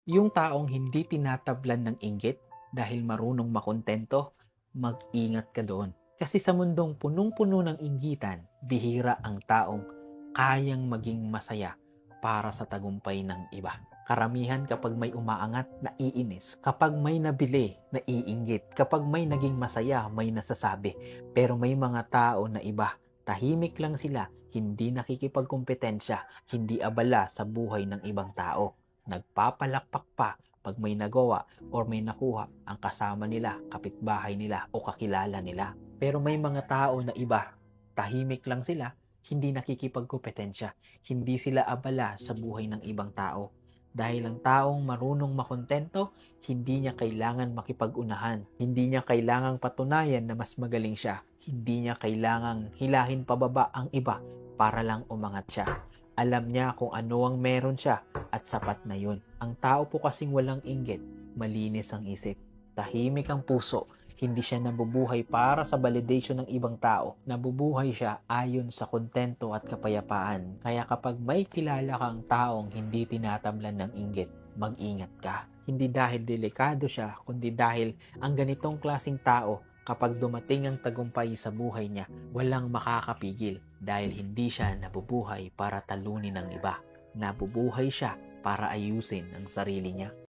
Yung taong hindi tinatablan ng inggit dahil marunong makontento, mag-ingat ka doon. Kasi sa mundong punong-puno ng inggitan, bihira ang taong kayang maging masaya para sa tagumpay ng iba. Karamihan kapag may umaangat, naiinis. Kapag may nabili, naiinggit. Kapag may naging masaya, may nasasabi. Pero may mga tao na iba, tahimik lang sila, hindi nakikipagkumpetensya, hindi abala sa buhay ng ibang tao. Nagpapalakpak pa pag may nagawa or may nakuha ang kasama nila, kapitbahay nila o kakilala nila. Pero may mga tao na iba, tahimik lang sila, hindi nakikipagkompetensya, hindi sila abala sa buhay ng ibang tao. Dahil ang taong marunong makontento, hindi niya kailangan makipag-unahan, hindi niya kailangang patunayan na mas magaling siya, hindi niya kailangang hilahin pababa ang iba para lang umangat siya. Alam niya kung ano ang meron siya at sapat na yun. Ang tao po kasing walang inggit, malinis ang isip, tahimik ang puso, hindi siya nabubuhay para sa validation ng ibang tao. Nabubuhay siya ayon sa kontento at kapayapaan. Kaya kapag may kilala kang taong hindi tinatamlan ng inggit, mag-ingat ka. Hindi dahil delikado siya, kundi dahil ang ganitong klasing tao, kapag dumating ang tagumpay sa buhay niya, walang makakapigil dahil hindi siya nabubuhay para talunin ng iba. Nabubuhay siya para ayusin ang sarili niya.